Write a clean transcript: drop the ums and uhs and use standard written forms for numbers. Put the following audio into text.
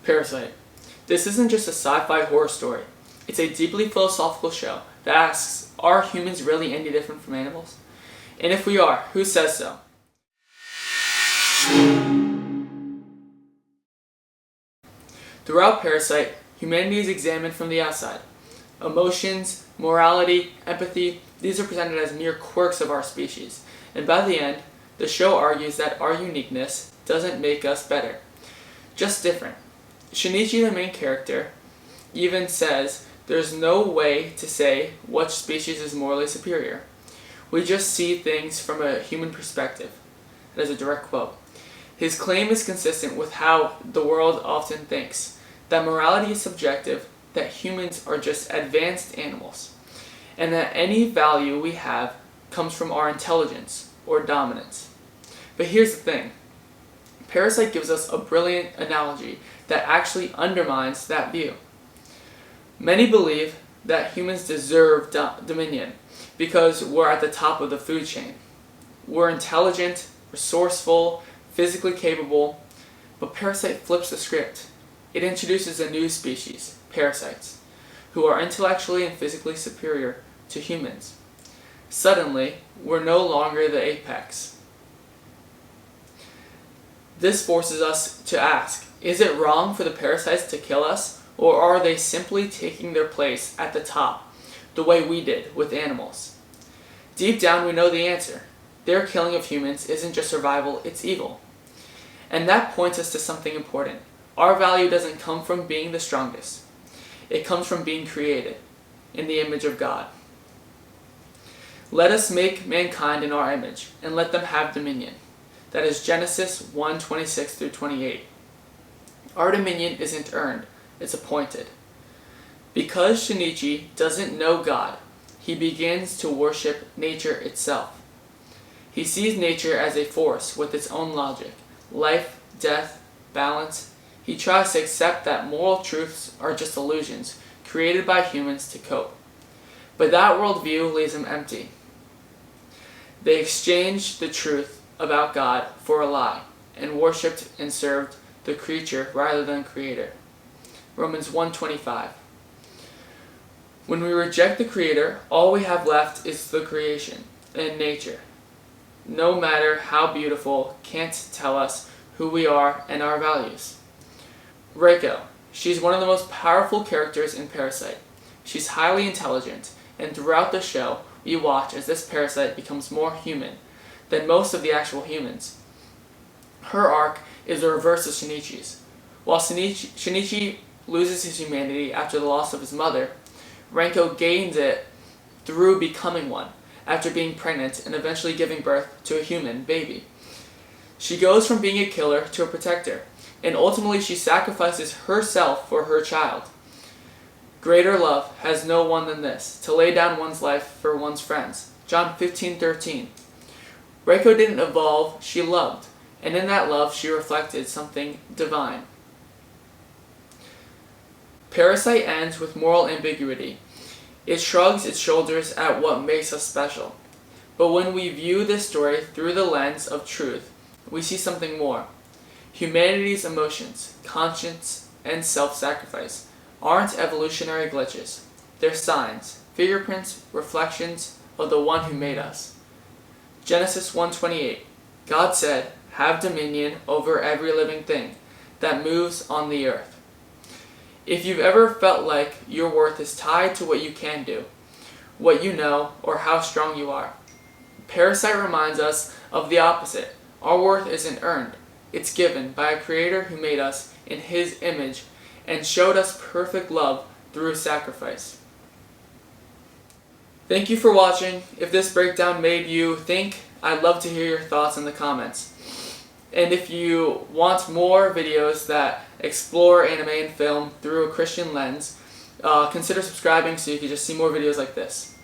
Parasyte. This isn't just a sci-fi horror story. It's a deeply philosophical show that asks, are humans really any different from animals? And if we are, who says so? Throughout Parasyte, humanity is examined from the outside. Emotions, morality, empathy, these are presented as mere quirks of our species. And by the end, the show argues that our uniqueness doesn't make us better, just different. Shinichi, the main character, even says there's no way to say which species is morally superior. We just see things from a human perspective. That is a direct quote. His claim is consistent with how the world often thinks, that morality is subjective, that humans are just advanced animals, and that any value we have comes from our intelligence or dominance. But here's the thing. Parasyte gives us a brilliant analogy that actually undermines that view. Many believe that humans deserve dominion because we're at the top of the food chain. We're intelligent, resourceful, physically capable, but Parasyte flips the script. It introduces a new species, parasites, who are intellectually and physically superior to humans. Suddenly, we're no longer the apex. This forces us to ask, is it wrong for the parasites to kill us, or are they simply taking their place at the top, the way we did with animals? Deep down we know the answer. Their killing of humans isn't just survival, it's evil. And that points us to something important. Our value doesn't come from being the strongest. It comes from being created in the image of God. Let us make mankind in our image, and let them have dominion. That is Genesis 1:26-28. Our dominion isn't earned, it's appointed. Because Shinichi doesn't know God, he begins to worship nature itself. He sees nature as a force with its own logic, life, death, balance. He tries to accept that moral truths are just illusions created by humans to cope. But that worldview leaves him empty. They exchanged the truth about God for a lie and worshipped and served the creature rather than Creator. Romans 1:25. When we reject the Creator, all we have left is the creation and nature. No matter how beautiful, can't tell us who we are and our values. Reiko. She's one of the most powerful characters in Parasyte. She's highly intelligent, and throughout the show, we watch as this parasite becomes more human than most of the actual humans. Her arc is the reverse of Shinichi's. While Shinichi loses his humanity after the loss of his mother, Reiko gains it through becoming one, after being pregnant and eventually giving birth to a human baby. She goes from being a killer to a protector, and ultimately she sacrifices herself for her child. Greater love has no one than this, to lay down one's life for one's friends. John 15:13. Reiko didn't evolve, she loved, and in that love she reflected something divine. Parasyte ends with moral ambiguity. It shrugs its shoulders at what makes us special. But when we view this story through the lens of truth, we see something more. Humanity's emotions, conscience, and self-sacrifice aren't evolutionary glitches. They're signs, fingerprints, reflections of the one who made us. Genesis 1:28. God said, "Have dominion over every living thing that moves on the earth." If you've ever felt like your worth is tied to what you can do, what you know, or how strong you are, Parasyte reminds us of the opposite. Our worth isn't earned. It's given by a Creator who made us in His image and showed us perfect love through sacrifice. Thank you for watching. If this breakdown made you think, I'd love to hear your thoughts in the comments. And if you want more videos that explore anime and film through a Christian lens, consider subscribing so you can just see more videos like this.